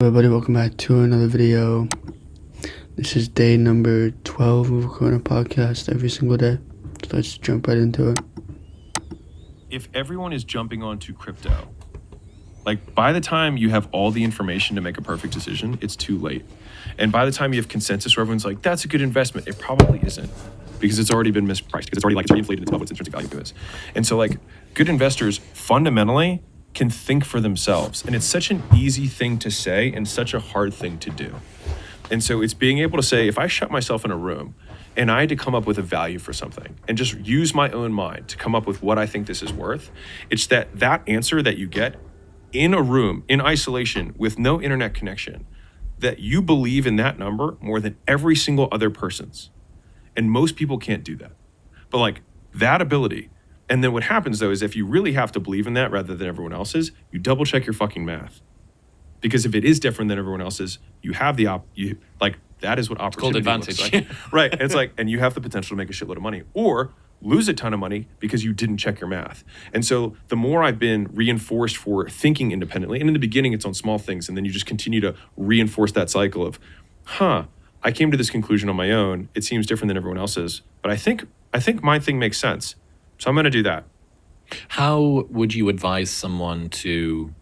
Everybody, welcome back to another video. This is day number 12 of recording a podcast every single day. So let's jump right into it. If everyone is jumping onto crypto, like by the time you have all the information to make a perfect decision, it's too late. And by the time you have consensus where everyone's like, that's a good investment, it probably isn't, because it's already been mispriced, because it's already inflated into what its intrinsic value is. And so like good investors fundamentally can think for themselves. And it's such an easy thing to say and such a hard thing to do. And so it's being able to say, if I shut myself in a room and I had to come up with a value for something and just use my own mind to come up with what I think this is worth, it's that answer that you get in a room, in isolation, with no internet connection, that you believe in that number more than every single other person's. And most people can't do that. But like that ability. And then what happens though is if you really have to believe in that rather than everyone else's, you double check your fucking math. Because if it is different than everyone else's, you have the that is what opportunity looks like. Right. It's like, and you have the potential to make a shitload of money or lose a ton of money because you didn't check your math. And so the more I've been reinforced for thinking independently, and in the beginning it's on small things, and then you just continue to reinforce that cycle of, I came to this conclusion on my own. It seems different than everyone else's, but I think my thing makes sense. So I'm going to do that. How would you advise someone to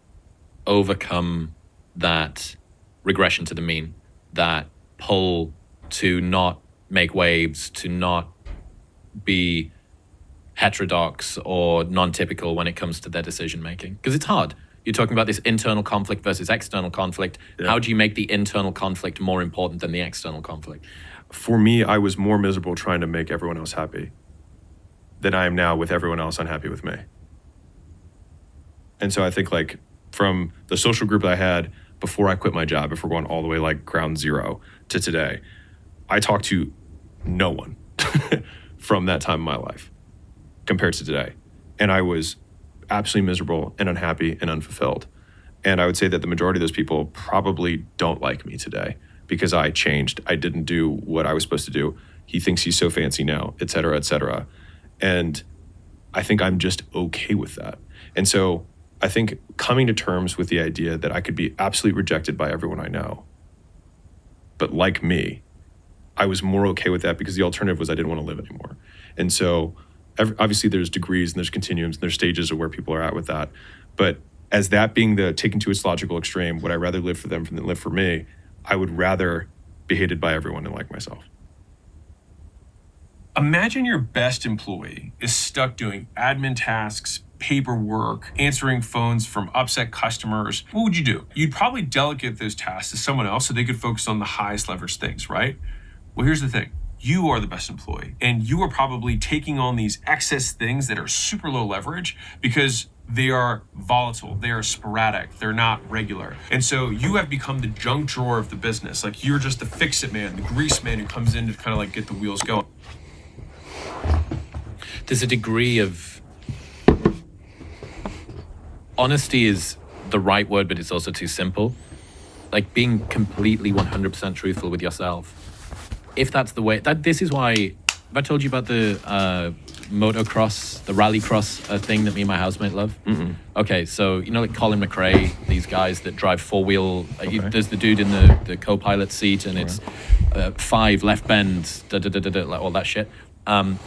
overcome that regression to the mean, that pull to not make waves, to not be heterodox or non-typical when it comes to their decision making? Because it's hard. You're talking about this internal conflict versus external conflict. Yeah. How do you make the internal conflict more important than the external conflict? For me, I was more miserable trying to make everyone else happy than I am now with everyone else unhappy with me. And so I think like from the social group that I had before I quit my job, if we're going all the way like ground zero to today, I talked to no one from that time in my life compared to today. And I was absolutely miserable and unhappy and unfulfilled. And I would say that the majority of those people probably don't like me today because I changed. I didn't do what I was supposed to do. He thinks he's so fancy now, et cetera, et cetera. And I think I'm just okay with that. And so I think coming to terms with the idea that I could be absolutely rejected by everyone I know, but like me, I was more okay with that because the alternative was I didn't want to live anymore. And so obviously there's degrees and there's continuums and there's stages of where people are at with that. But as that being the taken to its logical extreme, would I rather live for them than live for me? I would rather be hated by everyone and like myself. Imagine your best employee is stuck doing admin tasks, paperwork, answering phones from upset customers. What would you do? You'd probably delegate those tasks to someone else so they could focus on the highest leverage things, right? Well, here's the thing. You are the best employee, and you are probably taking on these excess things that are super low leverage because they are volatile, they are sporadic, they're not regular. And so you have become the junk drawer of the business. Like you're just the fix-it man, the grease man who comes in to kind of like get the wheels going. There's a degree of honesty is the right word, but it's also too simple. Like being completely 100% truthful with yourself. If that's the way, this is why, have I told you about the motocross, the rallycross thing that me and my housemate love? Mm-mm. Okay, so you know like Colin McRae, these guys that drive four-wheel, Okay. There's the dude in the co-pilot seat and it's 5 left bends, like all that shit.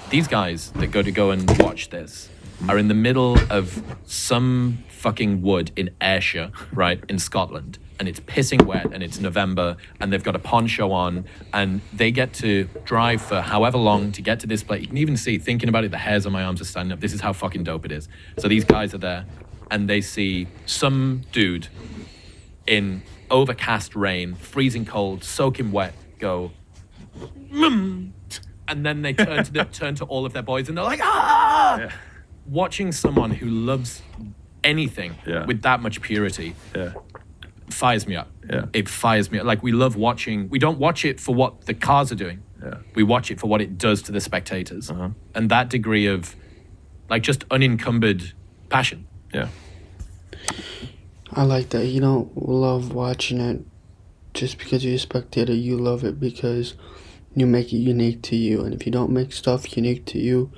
These guys that go and watch this are in the middle of some fucking wood in Ayrshire, right, in Scotland, and it's pissing wet and it's November and they've got a poncho on and they get to drive for however long to get to this place. You can even see, thinking about it, the hairs on my arms are standing up. This is how fucking dope it is. So these guys are there and they see some dude in overcast rain, freezing cold, soaking wet, go, and then they turn to all of their boys and they're like, ah! Yeah. Watching someone who loves anything with that much purity fires me up. Yeah. It fires me up. Like we love watching, we don't watch it for what the cars are doing. Yeah. We watch it for what it does to the spectators. Uh-huh. And that degree of like just unencumbered passion. Yeah. I like that. You don't love watching it just because you're a spectator. You love it because you make it unique to you. And if you don't make stuff unique to you,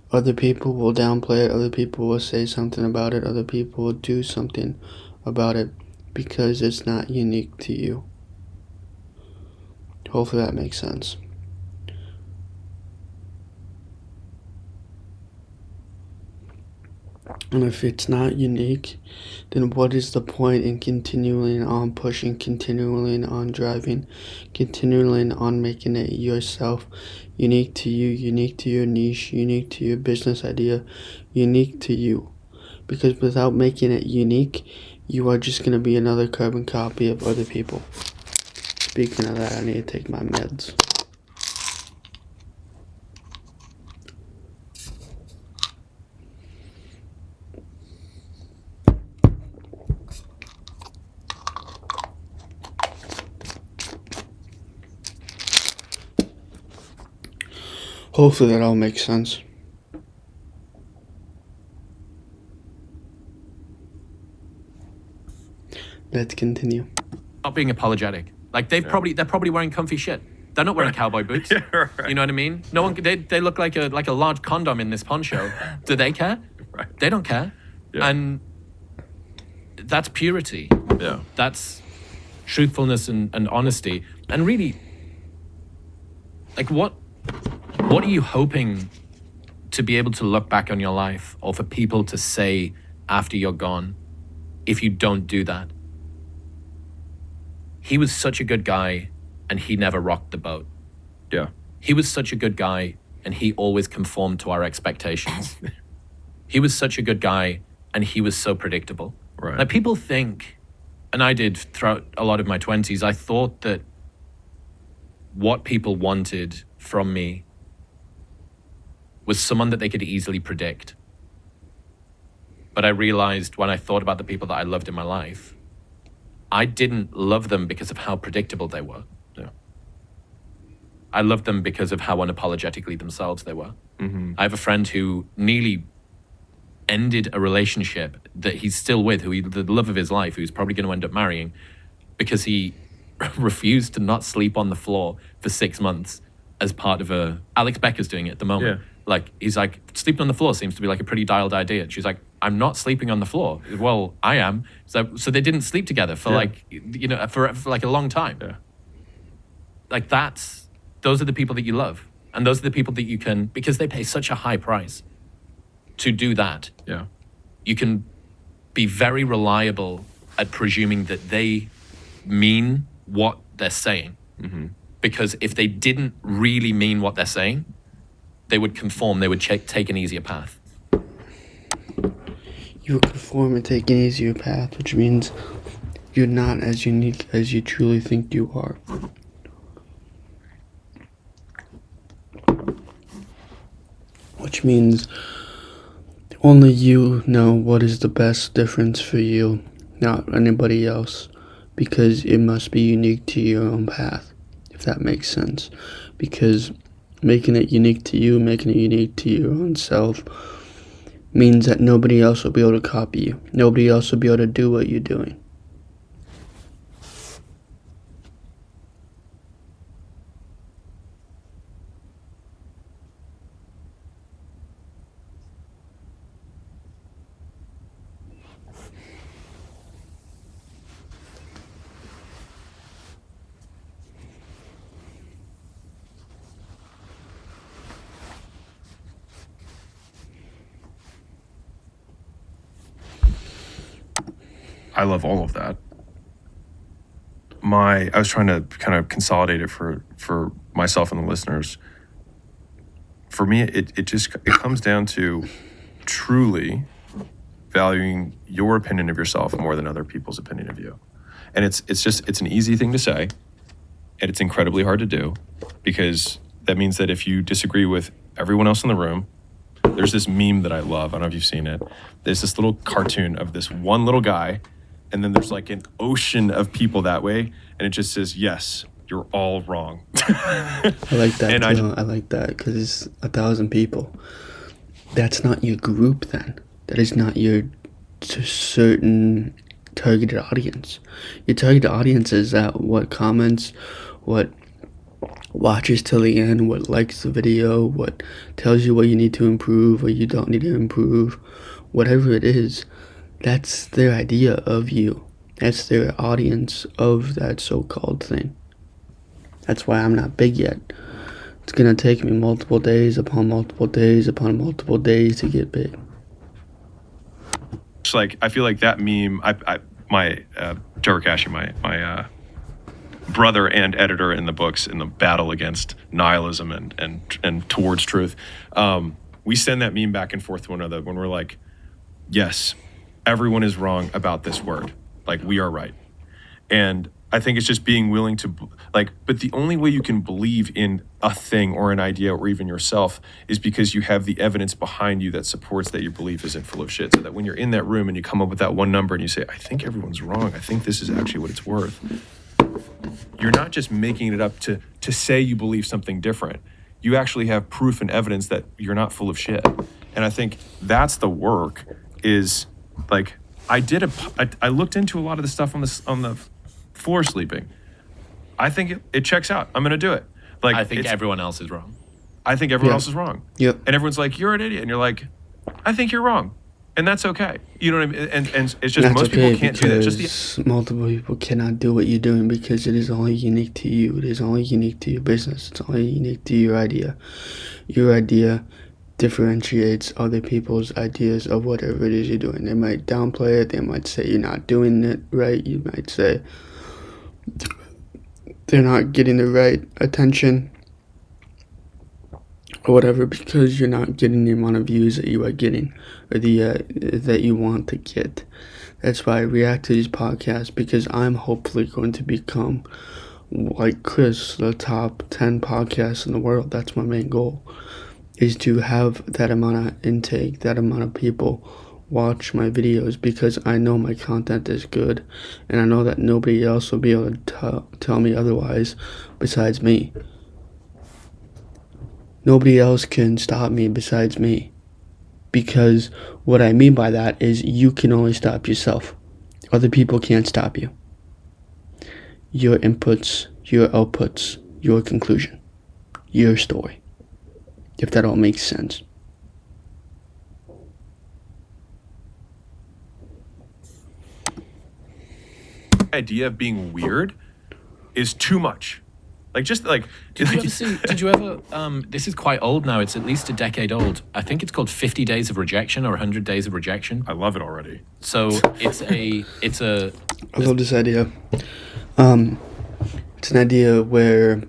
other people will downplay it. Other people will say something about it. Other people will do something about it because it's not unique to you. Hopefully that makes sense. And if it's not unique, then what is the point in continuing on pushing, continuing on driving, continuing on making it yourself, unique to you, unique to your niche, unique to your business idea, unique to you? Because without making it unique, you are just going to be another carbon copy of other people. Speaking of that, I need to take my meds. Hopefully that all makes sense. Let's continue. Not being apologetic. Like they're probably wearing comfy shit. They're not wearing cowboy boots. Yeah, right. You know what I mean? No one. They look like a large condom in this poncho. Do they care? Right. They don't care. Yeah. And that's purity. Yeah. That's truthfulness and honesty. And really, like what are you hoping to be able to look back on your life, or for people to say after you're gone, if you don't do that? He was such a good guy and he never rocked the boat. Yeah. He was such a good guy and he always conformed to our expectations. He was such a good guy and he was so predictable. Right. Like people think, and I did throughout a lot of my 20s, I thought that what people wanted from me was someone that they could easily predict. But I realized when I thought about the people that I loved in my life, I didn't love them because of how predictable they were. Yeah. I loved them because of how unapologetically themselves they were. Mm-hmm. I have a friend who nearly ended a relationship that he's still with, the love of his life, who's probably going to end up marrying, because he refused to not sleep on the floor for 6 months as part of Alex Becker's doing it at the moment. Yeah. Like, he's like, sleeping on the floor seems to be like a pretty dialed idea. And she's like, I'm not sleeping on the floor. Well, I am. So they didn't sleep together for for like a long time. Yeah. Like those are the people that you love. And those are the people that you can, because they pay such a high price to do that. Yeah. You can be very reliable at presuming that they mean what they're saying. Mm-hmm. Because if they didn't really mean what they're saying, they would conform, they would take an easier path. You will conform and take an easier path, which means you're not as unique as you truly think you are. Which means only you know what is the best difference for you, not anybody else, because it must be unique to your own path, if that makes sense. Because making it unique to you, making it unique to your own self, means that nobody else will be able to copy you. Nobody else will be able to do what you're doing. I love all of that. I was trying to kind of consolidate it for myself and the listeners. For me, it comes down to truly valuing your opinion of yourself more than other people's opinion of you. And it's an easy thing to say, and it's incredibly hard to do, because that means that if you disagree with everyone else in the room, there's this meme that I love. I don't know if you've seen it. There's this little cartoon of this one little guy, and then there's like an ocean of people that way, and it just says, yes, you're all wrong. I like that And too. I like that because it's 1,000 people. That's not your group then. That is not your certain targeted audience. Your targeted audience is that what comments, what watches till the end, what likes the video, what tells you what you need to improve or you don't need to improve. Whatever it is, that's their idea of you. That's their audience of that so-called thing. That's why I'm not big yet. It's gonna take me multiple days upon multiple days upon multiple days to get big. It's like, I feel like that meme, my Joe Rakashi, my brother and editor in the books in the battle against nihilism and towards truth, we send that meme back and forth to one another when we're like, yes, everyone is wrong about this word. Like, we are right. And I think it's just being willing to, like, but the only way you can believe in a thing or an idea or even yourself is because you have the evidence behind you that supports that your belief isn't full of shit. So that when you're in that room and you come up with that one number and you say, I think everyone's wrong, I think this is actually what it's worth, you're not just making it up to say you believe something different. You actually have proof and evidence that you're not full of shit. And I think that's the work. Is like, I looked into a lot of the stuff on the floor sleeping. I think it checks out. I'm gonna do it. Like, I think everyone else is wrong. I think everyone else is wrong. Yep. And everyone's like, you're an idiot, and you're like, I think you're wrong, and that's okay. You know what I mean? And it's just most people can't do that. Just multiple people cannot do what you're doing because it is only unique to you. It is only unique to your business. It's only unique to your idea. Your idea differentiates other people's ideas of whatever it is you're doing. They might downplay it. They might say you're not doing it right. You might say they're not getting the right attention or whatever because you're not getting the amount of views that you are getting or that you want to get. That's why I react to these podcasts, because I'm hopefully going to become, like Chris, the top 10 podcasts in the world. That's my main goal, is to have that amount of intake, that amount of people watch my videos, because I know my content is good, and I know that nobody else will be able to tell me otherwise besides me. Nobody else can stop me besides me, because what I mean by that is you can only stop yourself. Other people can't stop you. Your inputs, your outputs, your conclusion, your story. If that all makes sense. idea of being weird is too much. Like, just like. Did you ever, this is quite old now, it's at least a decade old. I think it's called 50 Days of Rejection or 100 Days of Rejection. I love it already. So I love this idea. It's an idea where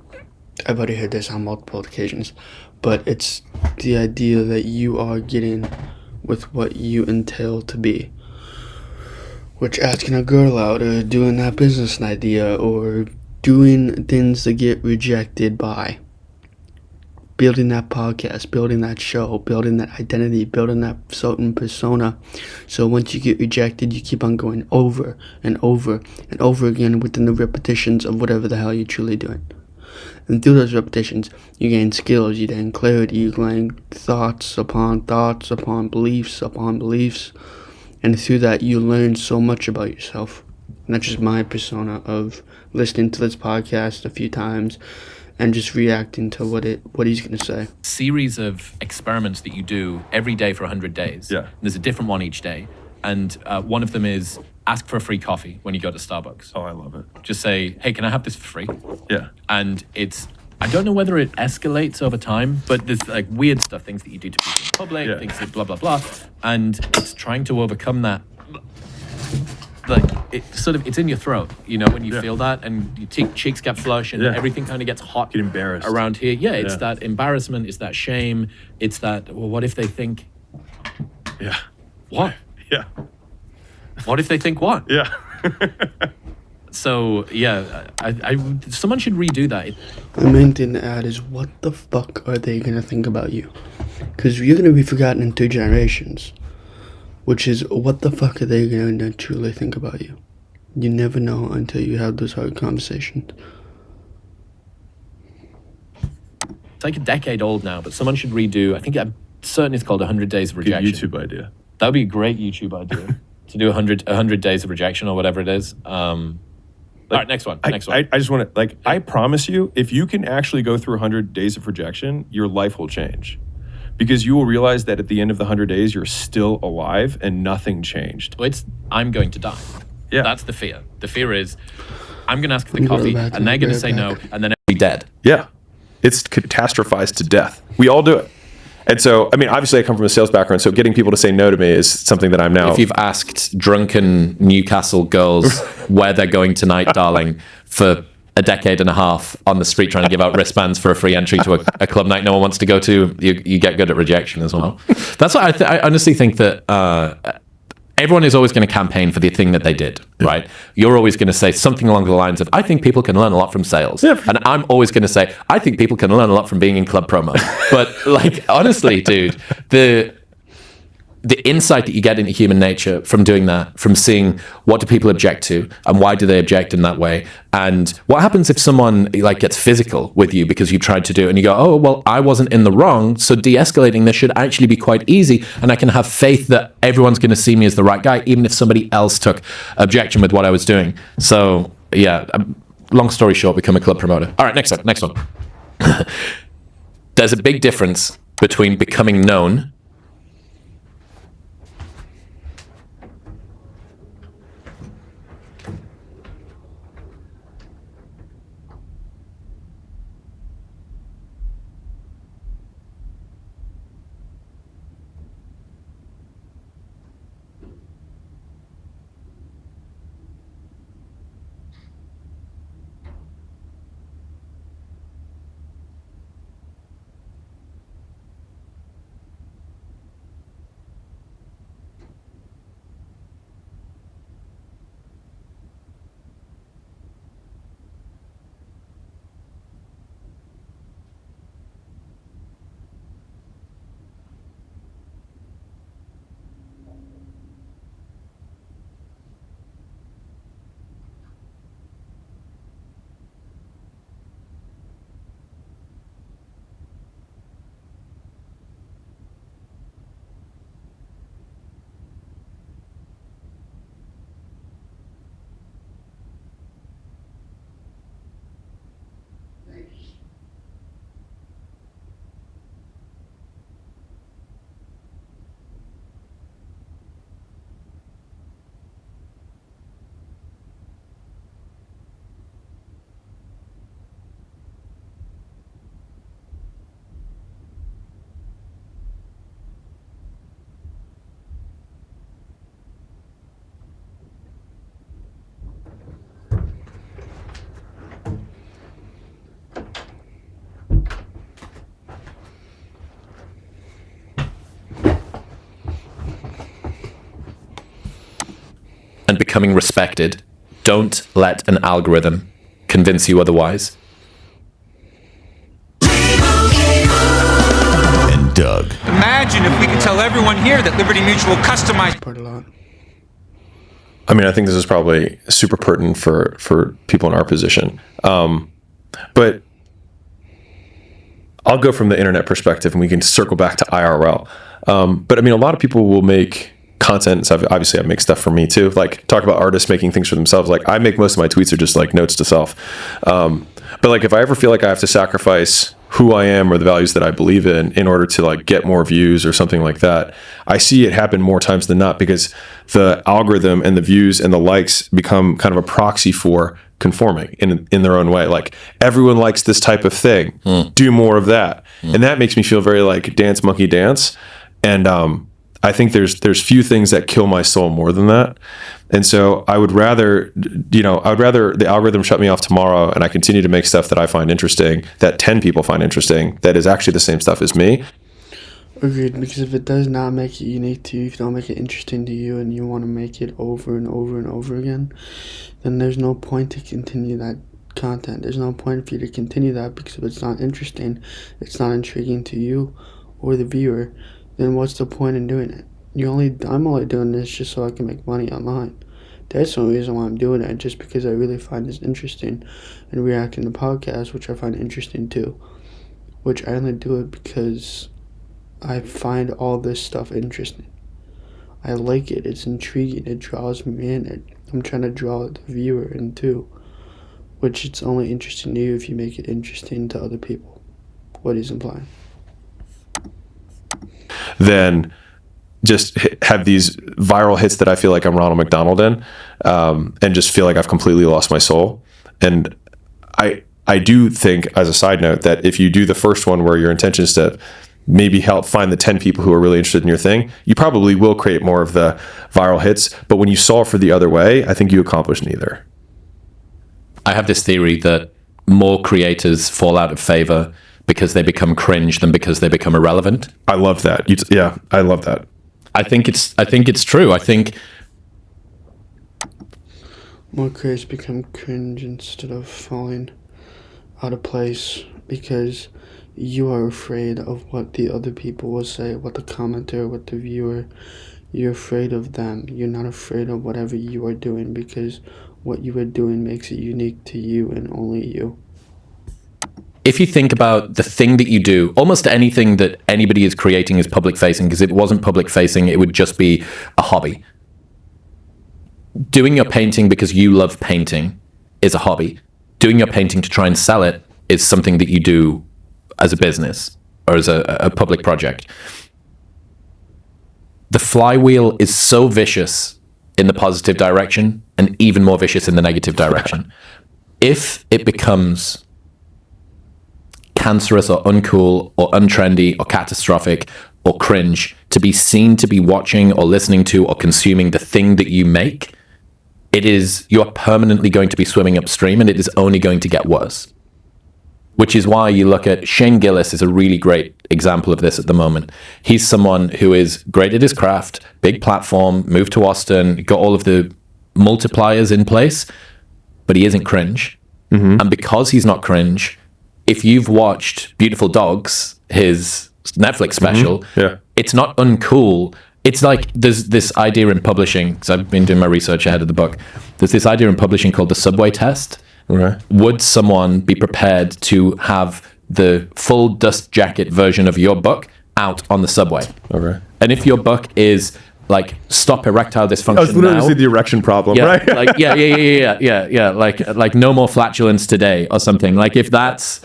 I've already heard this on multiple occasions, but it's the idea that you are getting with what you entail to be. Which, asking a girl out, or doing that business idea, or doing things that get rejected by. Building that podcast, building that show, building that identity, building that certain persona. So once you get rejected, you keep on going over and over and over again within the repetitions of whatever the hell you're truly doing. And through those repetitions, you gain skills, you gain clarity, you gain thoughts upon beliefs upon beliefs. And through that, you learn so much about yourself. And that's just my persona of listening to this podcast a few times and just reacting to what he's going to say. Series of experiments that you do every day for 100 days. Yeah. There's a different one each day. And one of them is ask for a free coffee when you go to Starbucks. Oh, I love it. Just say, hey, can I have this for free? Yeah. And I don't know whether it escalates over time, but there's like weird stuff, things that you do to people in public, things that blah, blah, blah. And it's trying to overcome that. Like, it's in your throat, you know, when you feel that, and your cheeks get flush and everything kind of gets hot. Get embarrassed. Around here. Yeah, it's that embarrassment, it's that shame, it's that, well, what if they think... Yeah. What? Yeah. What if they think what? Yeah. So, yeah, someone should redo that. The main thing to add is, what the fuck are they going to think about you? Because you're going to be forgotten in 2 generations. Which is, what the fuck are they going to truly think about you? You never know until you have those hard conversations. It's like a decade old now, but someone should redo, I think I'm certain it's called 100 Days of Rejection. Good YouTube idea. That would be a great YouTube idea. To do 100 Days of Rejection or whatever it is. All right, next one. I just want to, I promise you, if you can actually go through 100 days of rejection, your life will change. Because you will realize that at the end of the 100 days, you're still alive and nothing changed. Well, I'm going to die. Yeah. That's the fear. The fear is, I'm going to ask for the We'll be coffee, right back. and they're going to We'll say be no, right back. and then I'll be dead. Yeah. It's catastrophized to death. We all do it. And so, I mean, obviously I come from a sales background, so getting people to say no to me is something that I'm now. If you've asked drunken Newcastle girls where they're going tonight, darling, for a decade and a half on the street trying to give out wristbands for a free entry to a club night no one wants to go to, you get good at rejection as well. That's why I honestly think that everyone is always going to campaign for the thing that they did, right? You're always going to say something along the lines of, I think people can learn a lot from sales. Yeah. And I'm always going to say, I think people can learn a lot from being in club promo. But like, honestly, dude, the insight that you get into human nature from doing that, from seeing what do people object to and why do they object in that way, and what happens if someone like gets physical with you because you tried to do it and you go, oh, well, I wasn't in the wrong, so de-escalating this should actually be quite easy, and I can have faith that everyone's going to see me as the right guy, even if somebody else took objection with what I was doing. So yeah, long story short, become a club promoter. All right, next one. There's a big difference between becoming known and becoming respected. Don't let an algorithm convince you otherwise. And Doug. Imagine if we could tell everyone here that Liberty Mutual customized. Part a lot. I mean, I think this is probably super pertinent for people in our position. But I'll go from the internet perspective and we can circle back to IRL. But I mean, a lot of people will make content. So obviously I make stuff for me too. Like talk about artists making things for themselves. Like I make most of my tweets are just like notes to self. But like if I ever feel like I have to sacrifice who I am or the values that I believe in order to like get more views or something like that, I see it happen more times than not because the algorithm and the views and the likes become kind of a proxy for conforming in their own way. Like everyone likes this type of thing, do more of that. And that makes me feel very like dance monkey dance. And I think there's few things that kill my soul more than that. And so I would rather the algorithm shut me off tomorrow and I continue to make stuff that I find interesting, that 10 people find interesting, that is actually the same stuff as me. Agreed, because if it does not make it unique to you, if you don't make it interesting to you and you want to make it over and over and over again, then there's no point to continue that content. There's no point for you to continue that, because if it's not interesting, it's not intriguing to you or the viewer, then what's the point in doing it? I'm only doing this just so I can make money online. That's the only reason why I'm doing it, just because I really find this interesting, and reacting to podcasts, which I find interesting too, which I only do it because I find all this stuff interesting. I like it. It's intriguing. It draws me in. I'm trying to draw the viewer in too, which it's only interesting to you if you make it interesting to other people. What he's implying. Then just have these viral hits that I feel like I'm Ronald McDonald in, and just feel like I've completely lost my soul. And I do think, as a side note, that if you do the first one where your intention is to maybe help find the 10 people who are really interested in your thing, you probably will create more of the viral hits. But when you solve for the other way, I think you accomplish neither. I have this theory that more creators fall out of favor because they become cringe than because they become irrelevant. I love that. Yeah, I love that. I think it's true. I think more creators become cringe instead of falling out of place because you are afraid of what the other people will say, what the commenter, what the viewer. You're afraid of them. You're not afraid of whatever you are doing because what you are doing makes it unique to you and only you. if you think about the thing that you do, almost anything that anybody is creating is public facing, because if it wasn't public facing, it would just be a hobby. Doing your painting because you love painting is a hobby. Doing your painting to try and sell it is something that you do as a business or as a public project. The flywheel is so vicious in the positive direction and even more vicious in the negative direction. If it becomes cancerous or uncool or untrendy or catastrophic or cringe to be seen to be watching or listening to or consuming the thing that you make, you're permanently going to be swimming upstream, and it is only going to get worse. Which is why you look at Shane Gillis is a really great example of this at the moment. He's someone who is great at his craft, big platform, moved to Austin, got all of the multipliers in place, but he isn't cringe. Mm-hmm. And because he's not cringe, if you've watched Beautiful Dogs, his Netflix special, It's not uncool. It's like there's this idea in publishing, because I've been doing my research ahead of the book. There's this idea in publishing called the subway test. Right. Would someone be prepared to have the full dust jacket version of your book out on the subway? Okay. And if your book is like stop erectile dysfunction I was literally now, the erection problem, yeah, right? like like no more flatulence today or something. Like if that's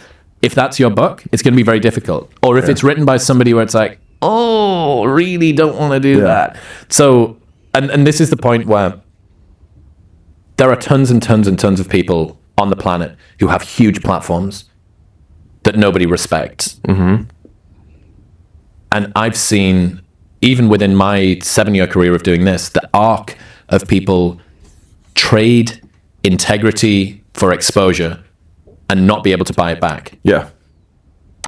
your book, it's going to be very difficult. Or if it's written by somebody where it's like, oh, really don't want to do that. So, and this is the point where there are tons and tons and tons of people on the planet who have huge platforms that nobody respects. Mm-hmm. And I've seen, even within my 7-year career of doing this, the arc of people trade integrity for exposure and not be able to buy it back. Yeah.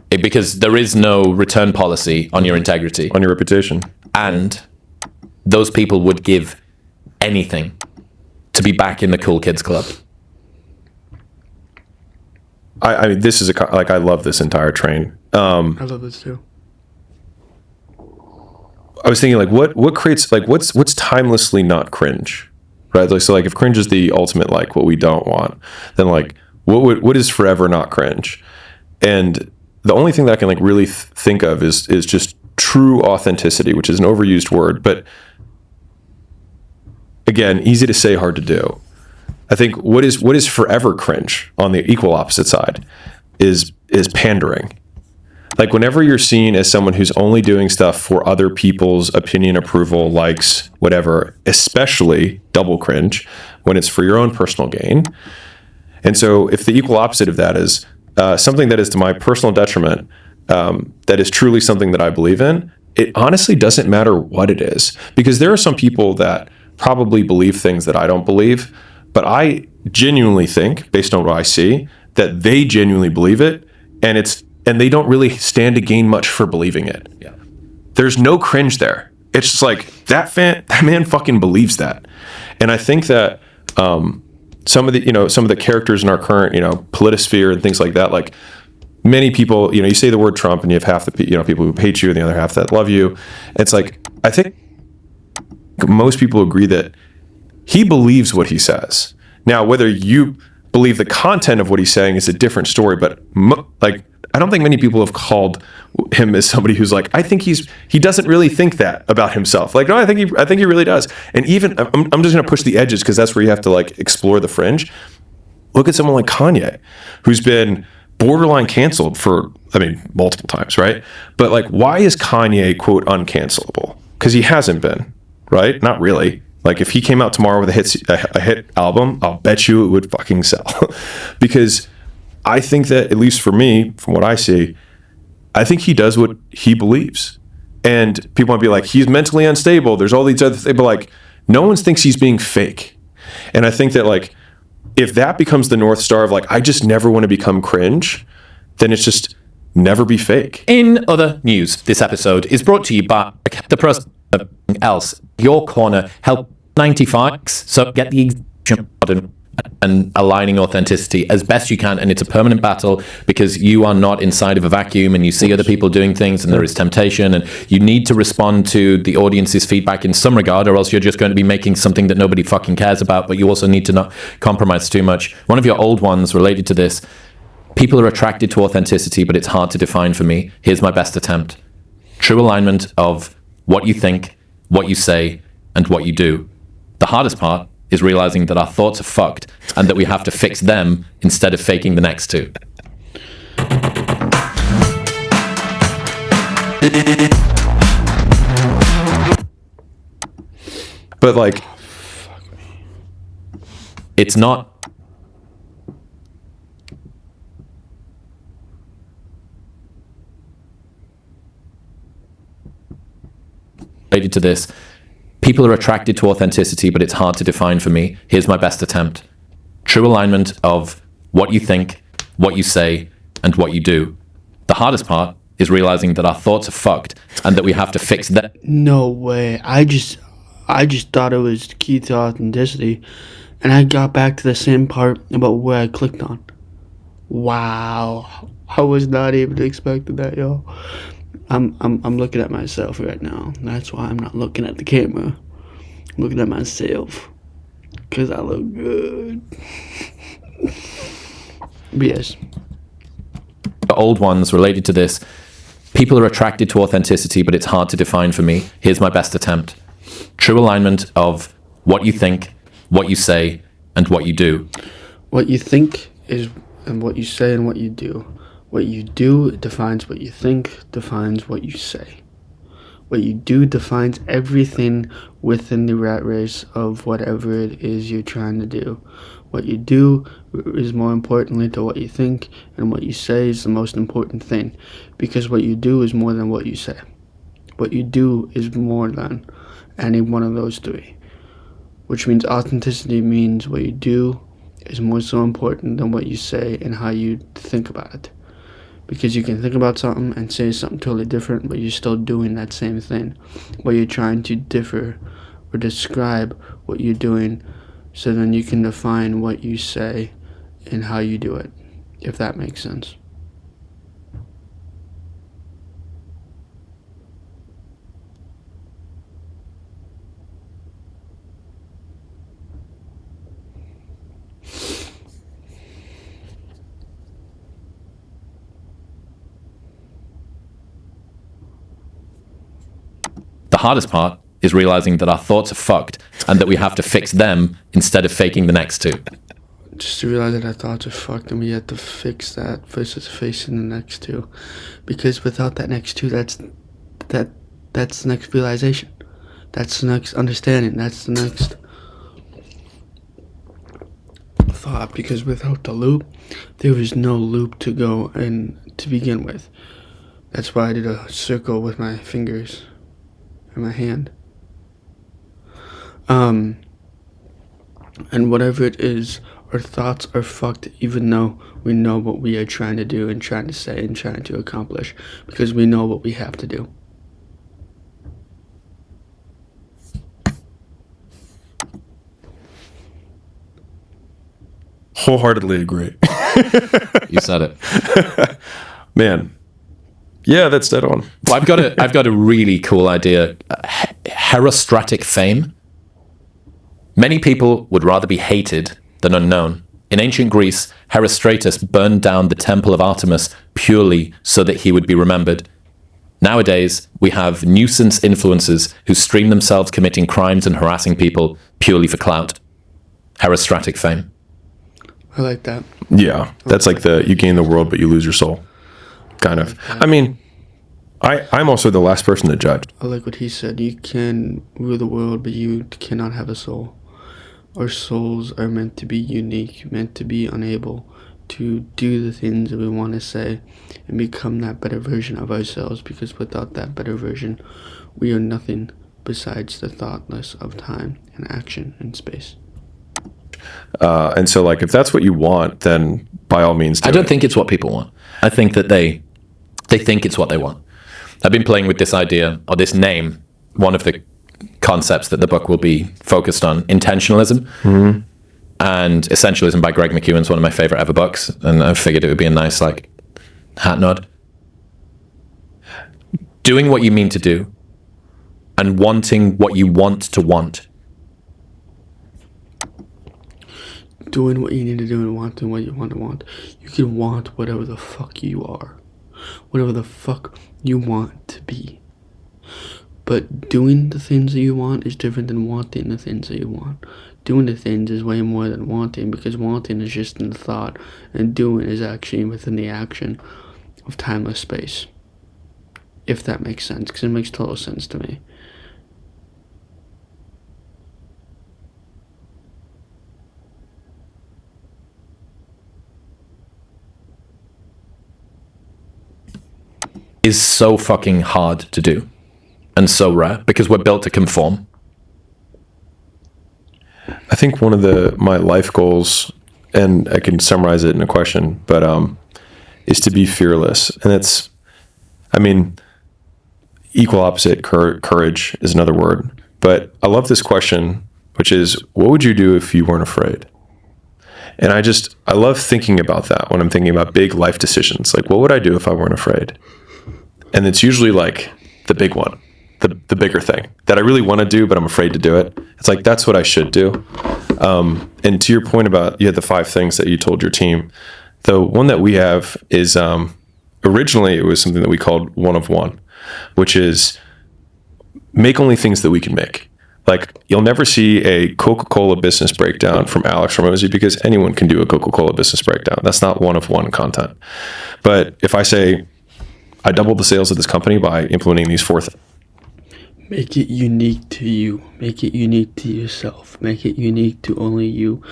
Because there is no return policy on your integrity. On your reputation. And those people would give anything to be back in the cool kids club. I mean, this is I love this entire train. I love this too. I was thinking, like, what creates, like, what's timelessly not cringe, right? Like, so, like, if cringe is the ultimate, like, what we don't want, then, like, what is forever not cringe? And the only thing that I can, like, really think of is just true authenticity, which is an overused word, but again, easy to say, hard to do. I think what is forever cringe on the equal opposite side is pandering. Like, whenever you're seen as someone who's only doing stuff for other people's opinion, approval, likes, whatever, especially double cringe when it's for your own personal gain. And so if the equal opposite of that is something that is to my personal detriment, that is truly something that I believe in, it honestly doesn't matter what it is. Because there are some people that probably believe things that I don't believe, but I genuinely think, based on what I see, that they genuinely believe it, and they don't really stand to gain much for believing it. Yeah. There's no cringe there. It's just like that man fucking believes that. And I think that some of the characters in our current, politosphere and things like that, like many people, you say the word Trump and you have half the people who hate you and the other half that love you. It's like, I think most people agree that he believes what he says. Now, whether you believe the content of what he's saying is a different story, but I don't think many people have called him as somebody who's like, I think he doesn't really think that about himself. Like, no, I think he really does. And even I'm just going to push the edges because that's where you have to like explore the fringe. Look at someone like Kanye, who's been borderline canceled for, multiple times, right? But like, why is Kanye, quote, uncancelable? because he hasn't been, right? Not really. Like if he came out tomorrow with a hit album, I'll bet you it would fucking sell. Because I think that, at least for me, from what I see, I think he does what he believes. And people might be like, he's mentally unstable. There's all these other things, but like, no one thinks he's being fake. And I think that like, if that becomes the North Star of like, I just never want to become cringe, then it's just never be fake. In other news, this episode is brought to you by the person else. Your corner help 95, so get the exemption button and aligning authenticity as best you can. And it's a permanent battle because you are not inside of a vacuum and you see other people doing things and there is temptation and you need to respond to the audience's feedback in some regard, or else you're just going to be making something that nobody fucking cares about, but you also need to not compromise too much. One of your old ones related to this: people are attracted to authenticity, but it's hard to define for me. Here's my best attempt. True alignment of what you think, what you say, and what you do. The hardest part is realizing that our thoughts are fucked and that we have to fix them instead of faking the next two. But like, it's not related to this. People are attracted to authenticity, but it's hard to define for me. Here's my best attempt. True alignment of what you think, what you say, and what you do. The hardest part is realizing that our thoughts are fucked and that we have to fix them. No way. I just thought it was the key to authenticity, and I got back to the same part about where I clicked on. Wow. I was not even expecting that, yo. I'm looking at myself right now. That's why I'm not looking at the camera. I'm looking at myself. Because I look good. But yes. The old ones related to this. People are attracted to authenticity, but it's hard to define for me. Here's my best attempt. True alignment of what you think, what you say, and what you do. What you think is, and what you say and what you do. What you do defines what you think, defines what you say. What you do defines everything within the rat race of whatever it is you're trying to do. What you do is more importantly to what you think, and what you say is the most important thing, because what you do is more than what you say. What you do is more than any one of those three, which means authenticity means what you do is more so important than what you say and how you think about it. Because you can think about something and say something totally different, but you're still doing that same thing. But you're trying to differ or describe what you're doing, so then you can define what you say and how you do it, if that makes sense. The hardest part is realizing that our thoughts are fucked and that we have to fix them instead of faking the next two. Just to realize that our thoughts are fucked and we have to fix that versus facing the next two. Because without that next two, that's the next realization. That's the next understanding. That's the next thought. Because without the loop, there is no loop to go and to begin with. That's why I did a circle with my fingers and my hand. And whatever it is, our thoughts are fucked even though we know what we are trying to do and trying to say and trying to accomplish, because we know what we have to do. wholeheartedly agree. You said it. Man. Yeah, that's dead on. Well, I've got a really cool idea. Herostratic fame. Many people would rather be hated than unknown. In ancient Greece, Herostratus burned down the temple of Artemis purely so that he would be remembered. Nowadays, we have nuisance influencers who stream themselves committing crimes and harassing people purely for clout. Herostratic fame. I like that. Yeah, that's like you gain the world, but you lose your soul. Kind of. I mean, I'm also the last person to judge. I like what he said. You can rule the world, but you cannot have a soul. Our souls are meant to be unique, meant to be unable to do the things that we want to say and become that better version of ourselves, because without that better version, we are nothing besides the thoughtless of time and action and space. And so, like, if that's what you want, then by all means do I don't it. think it's what people want. I think that they think it's what they want. I've been playing with this idea, or this name. One of the concepts that the book will be focused on, intentionalism. And Essentialism by Greg McKeown's one of my favorite ever books, and I figured it would be a nice, like, hat nod. Doing what you mean to do and wanting what you want to want. Doing what you need to do and wanting what you want to want. You can want whatever the fuck you are. Whatever the fuck you want to be. But doing the things that you want is different than wanting the things that you want. Doing the things is way more than wanting, because wanting is just in the thought, and doing is actually within the action of timeless space. If that makes sense, because it makes total sense to me. Is so fucking hard to do and so rare because we're built to conform. I think one of my life goals, and I can summarize it in a question, but is to be fearless. And it's, I mean, equal opposite courage is another word. But I love this question, which is, what would you do if you weren't afraid? And I love thinking about that when I'm thinking about big life decisions. Like, what would I do if I weren't afraid? And it's usually like the big one, the bigger thing that I really want to do, but I'm afraid to do it. It's like, that's what I should do. And to your point about, you had the 5 things that you told your team. The one that we have is, originally it was something that we called 1 of 1, which is make only things that we can make. Like, you'll never see a Coca-Cola business breakdown from Alex Hormozi, because anyone can do a Coca-Cola business breakdown. That's not 1 of 1 content. But if I say, I doubled the sales of this company by implementing these 4 things. Make it unique to you. Make it unique to yourself. Make it unique to only you.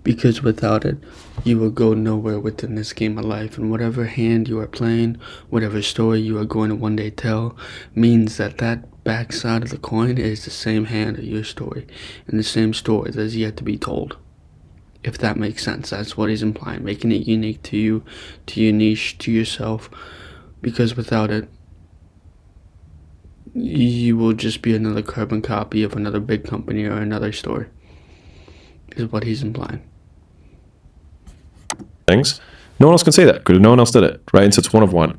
Because without it, you will go nowhere within this game of life. And whatever hand you are playing, whatever story you are going to one day tell, means that back side of the coin is the same hand of your story. And the same story that is yet to be told. If that makes sense, that's what he's implying. Making it unique to you, to your niche, to yourself. Because without it, you will just be another carbon copy of another big company or another story, is what he's implying. Things. No one else can say that because no one else did it, right? And so it's 1 of 1.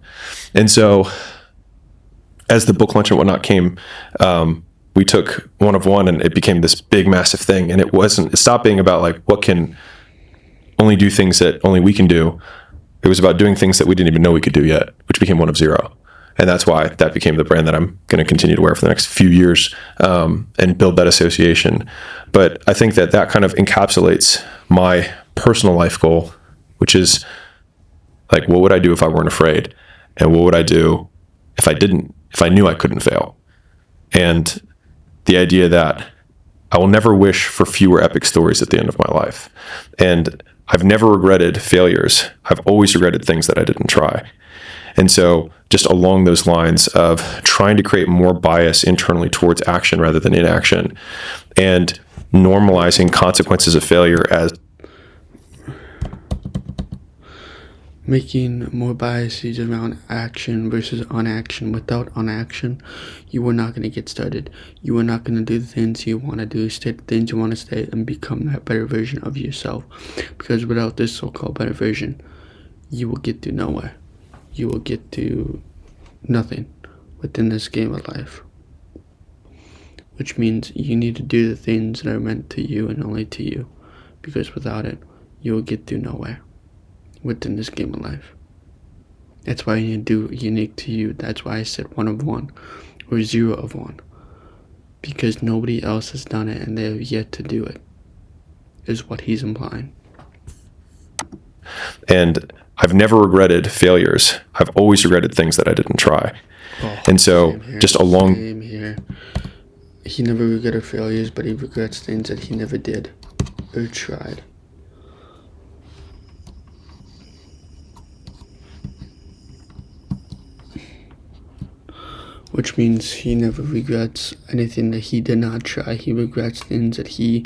And so as the book launch and whatnot came, we took 1 of 1 and it became this big, massive thing. And it stopped being about like, what can only do things that only we can do. It was about doing things that we didn't even know we could do yet, which became 1 of 0. And that's why that became the brand that I'm going to continue to wear for the next few years, and build that association. But I think that kind of encapsulates my personal life goal, which is like, what would I do if I weren't afraid? And what would I do if I knew I couldn't fail? And the idea that I will never wish for fewer epic stories at the end of my life. And I've never regretted failures. I've always regretted things that I didn't try. And so just along those lines of trying to create more bias internally towards action rather than inaction, and normalizing consequences of failure as making more biases around action versus unaction. Without unaction, you are not going to get started. You are not going to do the things you want to do, state the things you want to state, and become that better version of yourself. Because without this so-called better version, you will get to nowhere. You will get to nothing within this game of life. Which means you need to do the things that are meant to you and only to you. Because without it, you will get to nowhere within this game of life. That's why you need to do unique to you. That's why I said 1 of 1 or 0 of 1. Because nobody else has done it and they have yet to do it, is what he's implying. And I've never regretted failures. I've always regretted things that I didn't try. And so just along Same here. He never regretted failures, but he regrets things that he never did or tried. Which means he never regrets anything that he did not try. He regrets things that he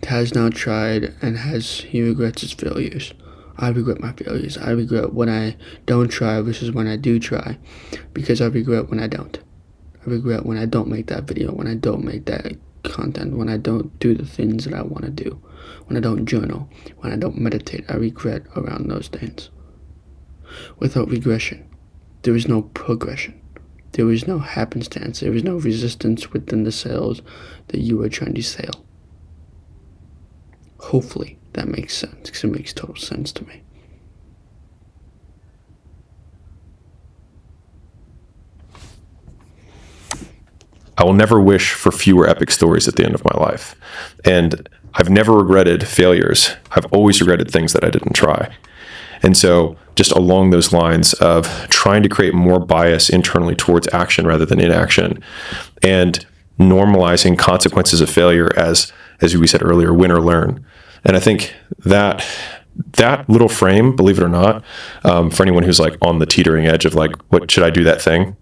has not tried, and he regrets his failures. I regret my failures. I regret when I don't try versus when I do try, because I regret when I don't. I regret when I don't make that video, when I don't make that content, when I don't do the things that I want to do, when I don't journal, when I don't meditate. I regret around those things. Without regression, there is no progression. There is no happenstance. There is no resistance within the cells that you are trying to sail. Hopefully that makes sense, because it makes total sense to me. I will never wish for fewer epic stories at the end of my life. And I've never regretted failures. I've always regretted things that I didn't try. And so just along those lines of trying to create more bias internally towards action rather than inaction, and normalizing consequences of failure as we said earlier, win or learn. And I think that little frame, believe it or not, for anyone who's like on the teetering edge of like, what should I do that thing?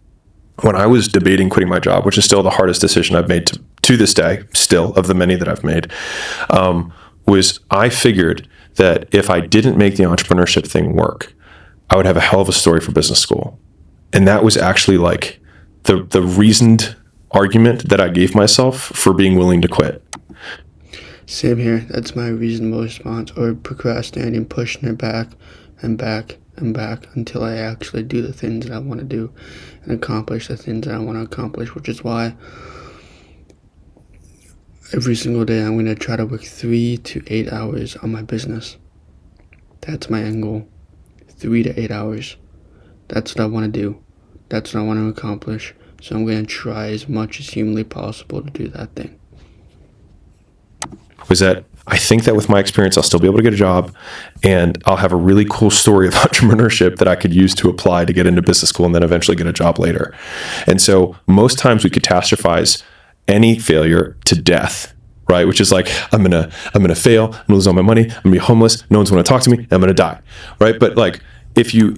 When I was debating quitting my job, which is still the hardest decision I've made to this day, still of the many that I've made, was I figured that if I didn't make the entrepreneurship thing work, I would have a hell of a story for business school. And that was actually like the reasoned argument that I gave myself for being willing to quit. Same here. That's my reasonable response, or procrastinating, pushing it back and back and back until I actually do the things that I want to do and accomplish the things that I want to accomplish, which is why every single day I'm going to try to work 3 to 8 hours on my business. That's my end goal. 3 to 8 hours. That's what I want to do. That's what I want to accomplish. So I'm going to try as much as humanly possible to do that thing. Was that I think that with my experience, I'll still be able to get a job, and I'll have a really cool story of entrepreneurship that I could use to apply to get into business school and then eventually get a job later. And so most times we catastrophize any failure to death, right? Which is like, I'm gonna fail, I'm gonna lose all my money, I'm gonna be homeless, no one's gonna talk to me, I'm gonna die, right? But like, if you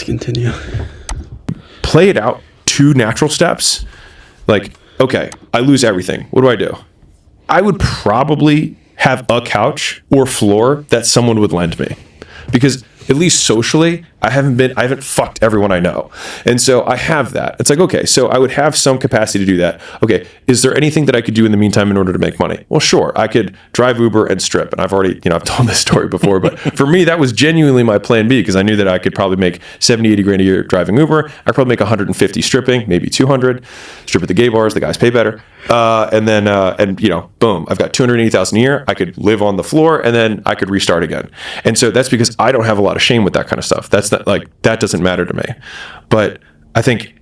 Let's continue. Play it out 2 natural steps. Like, okay, I lose everything. What do? I would probably have a couch or floor that someone would lend me, because at least socially, I haven't fucked everyone I know. And so I have that. It's like, okay, so I would have some capacity to do that. Okay, is there anything that I could do in the meantime in order to make money? Well, sure, I could drive Uber and strip. And I've already, I've told this story before, but for me, that was genuinely my plan B, because I knew that I could probably make 70, 80 grand a year driving Uber. I could probably make 150 stripping, maybe 200. Strip at the gay bars, the guys pay better. And then, boom, I've got 280,000 a year. I could live on the floor, and then I could restart again. And so that's because I don't have a lot of shame with that kind of stuff. That's not like, that doesn't matter to me. But I think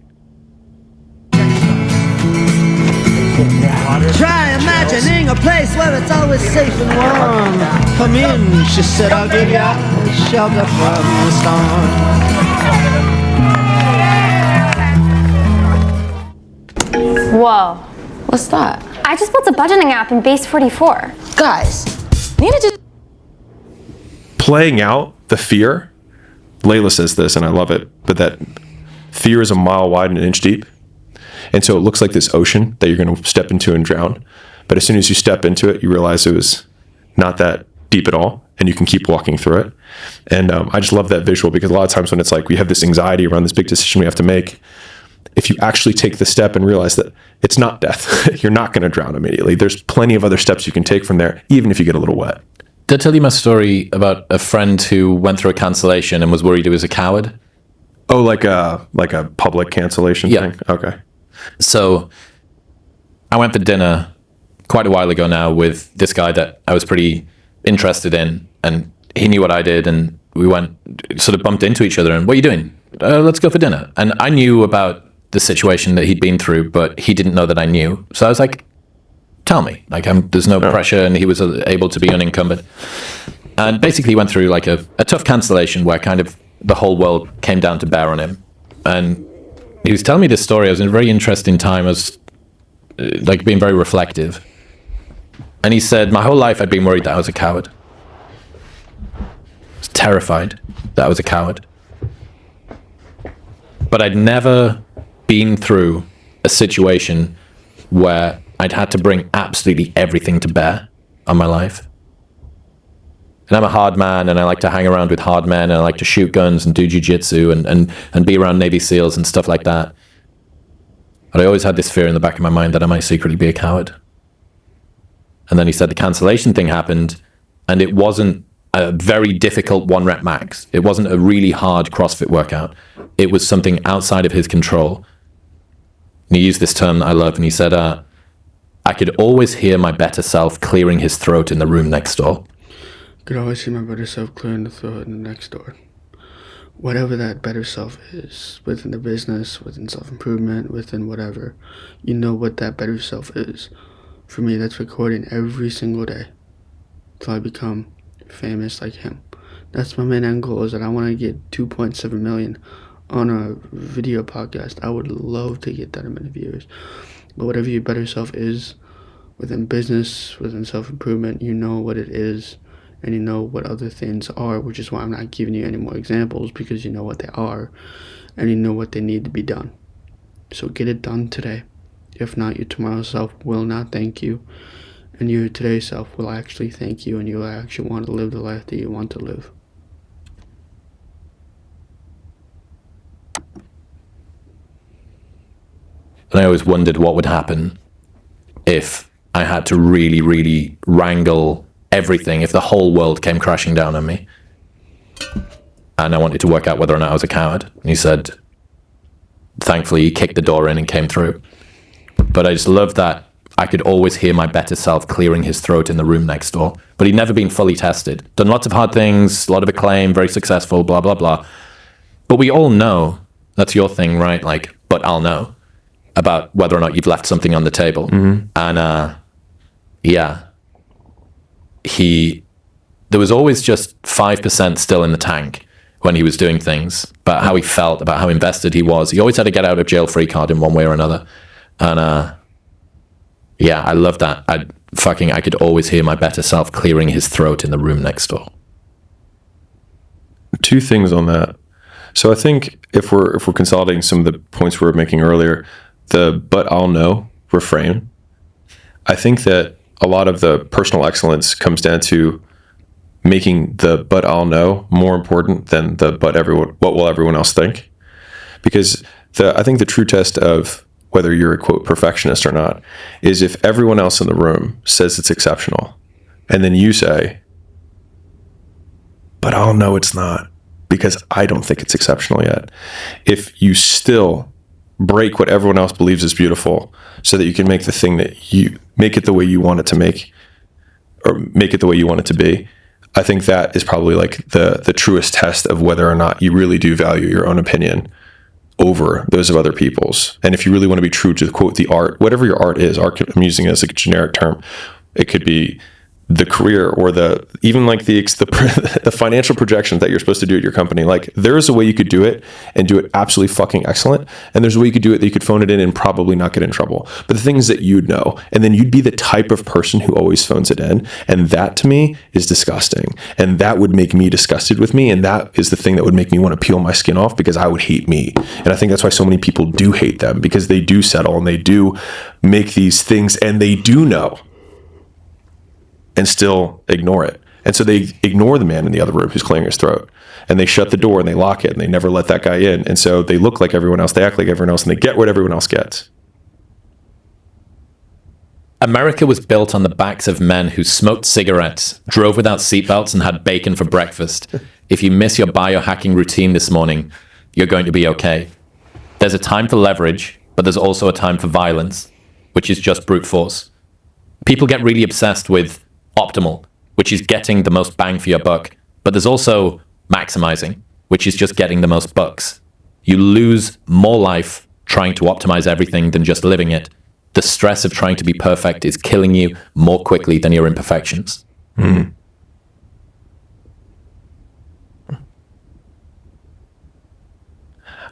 Try imagining a place where it's always safe and warm. Come in, she said, I'll give you shelter from the storm. Whoa. What's that? I just built a budgeting app in Base 44. Guys, need to just playing out the fear. Layla says this, and I love it, but that fear is a mile wide and an inch deep. And so it looks like this ocean that you're going to step into and drown. But as soon as you step into it, you realize it was not that deep at all, and you can keep walking through it. And I just love that visual, because a lot of times when it's like we have this anxiety around this big decision we have to make, if you actually take the step and realize that it's not death, you're not going to drown immediately. There's plenty of other steps you can take from there, even if you get a little wet. Did I tell you my story about a friend who went through a cancellation and was worried he was a coward? Oh, like a public cancellation thing? Okay. So I went for dinner quite a while ago now with this guy that I was pretty interested in, and he knew what I did, and we sort of bumped into each other, and what are you doing? Let's go for dinner. And I knew about the situation that he'd been through, but he didn't know that I knew. So I was like, tell me. Like, there's no pressure, and he was able to be unencumbered. And basically went through like a tough cancellation where kind of the whole world came down to bear on him. And he was telling me this story. I was in a very interesting time. I was like being very reflective. And he said, my whole life I'd been worried that I was a coward. I was terrified that I was a coward. But I'd never been through a situation where I'd had to bring absolutely everything to bear on my life. And I'm a hard man, and I like to hang around with hard men, and I like to shoot guns and do jiu-jitsu and be around Navy SEALs and stuff like that. But I always had this fear in the back of my mind that I might secretly be a coward. And then he said the cancellation thing happened, and it wasn't a very difficult 1-rep max. It wasn't a really hard CrossFit workout. It was something outside of his control. And he used this term that I love, and he said, I could always hear my better self clearing his throat in the room next door. Could always see my better self clearing the throat in the next door. Whatever that better self is, within the business, within self-improvement, within whatever, you know what that better self is. For me, that's recording every single day till I become famous like him. That's my main end goal, is that I want to get 2.7 million on a video podcast. I would love to get that many viewers. But whatever your better self is, within business, within self-improvement, you know what it is, and you know what other things are, which is why I'm not giving you any more examples, because you know what they are, and you know what they need to be done. So get it done today. If not, your tomorrow self will not thank you, and your today self will actually thank you, and you'll actually want to live the life that you want to live. And I always wondered what would happen if I had to really, really wrangle everything, if the whole world came crashing down on me. And I wanted to work out whether or not I was a coward. And he said, thankfully, he kicked the door in and came through. But I just loved that I could always hear my better self clearing his throat in the room next door. But he'd never been fully tested. Done lots of hard things, a lot of acclaim, very successful, blah, blah, blah. But we all know, that's your thing, right? Like, but I'll know about whether or not you've left something on the table. Mm-hmm. And there was always just 5% still in the tank when he was doing things, about how he felt, about how invested he was. He always had a get out of jail free card in one way or another. And I love that. I could always hear my better self clearing his throat in the room next door. 2 things on that. So I think if we're consolidating some of the points we were making earlier, the "but I'll know" refrain, I think that a lot of the personal excellence comes down to making the "but I'll know" more important than the "what will everyone else think?" Because I think the true test of whether you're a quote perfectionist or not is if everyone else in the room says it's exceptional, and then you say, "But I'll know it's not because I don't think it's exceptional yet." If you still break what everyone else believes is beautiful so that you can make the thing that you make it the way you want it to make, or make it the way you want it to be, I think that is probably like the truest test of whether or not you really do value your own opinion over those of other people's. And if you really want to be true to quote the art, whatever your art is, art, I'm using it as a generic term, it could be the career or even like the financial projections that you're supposed to do at your company. Like, there is a way you could do it and do it absolutely fucking excellent, and there's a way you could do it that you could phone it in and probably not get in trouble. But the thing is that you'd know, and then you'd be the type of person who always phones it in, and that to me is disgusting, and that would make me disgusted with me, and that is the thing that would make me want to peel my skin off, because I would hate me. And I think that's why so many people do hate them, because they do settle and they do make these things and they do know and still ignore it. And so they ignore the man in the other room who's clearing his throat, and they shut the door and they lock it and they never let that guy in. And so they look like everyone else, they act like everyone else, and they get what everyone else gets. America was built on the backs of men who smoked cigarettes, drove without seatbelts, and had bacon for breakfast. If you miss your biohacking routine this morning, you're going to be okay. There's a time for leverage, but there's also a time for violence, which is just brute force. People get really obsessed with optimal, which is getting the most bang for your buck. But there's also maximizing, which is just getting the most bucks. You lose more life trying to optimize everything than just living it. The stress of trying to be perfect is killing you more quickly than your imperfections. Mm.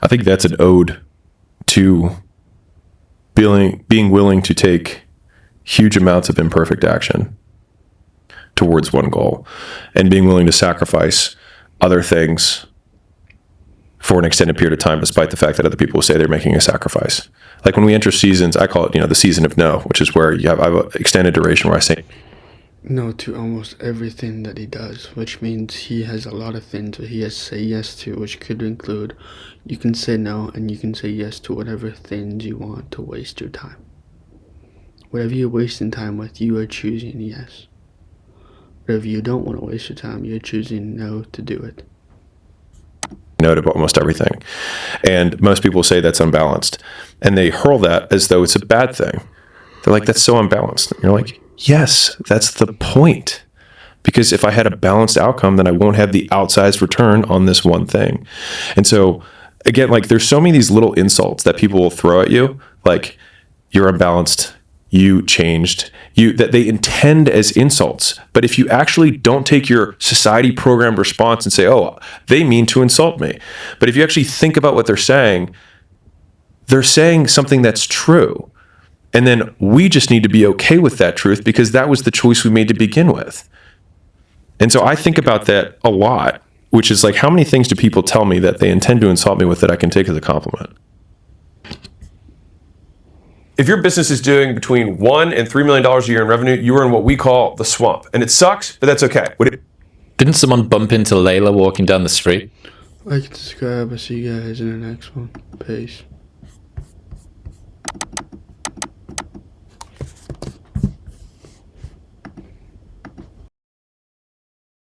I think that's an ode to being willing to take huge amounts of imperfect action towards one goal, and being willing to sacrifice other things for an extended period of time, despite the fact that other people will say they're making a sacrifice. Like when we enter seasons, I call it, the season of no, which is where I have an extended duration where I say no to almost everything that he does, which means he has a lot of things that he has to say yes to, which could include you can say no and you can say yes to whatever things you want to waste your time. Whatever you're wasting time with, you are choosing yes. Whatever you don't want to waste your time, you're choosing no to do it. No to almost everything. And most people say that's unbalanced. And they hurl that as though it's a bad thing. They're like, that's so unbalanced. And you're like, yes, that's the point. Because if I had a balanced outcome, then I won't have the outsized return on this one thing. And so, again, like there's so many of these little insults that people will throw at you, like you're unbalanced, you changed, that they intend as insults. But if you actually don't take your society programmed response and say, oh, they mean to insult me. But if you actually think about what they're saying something that's true. And then we just need to be okay with that truth because that was the choice we made to begin with. And so I think about that a lot, which is like, how many things do people tell me that they intend to insult me with that I can take as a compliment? If your business is doing between $1 and $3 million a year in revenue, you are in what we call the swamp. And it sucks, but that's okay. Didn't someone bump into Layla walking down the street? Like and subscribe. I'll see you guys in the next one. Peace.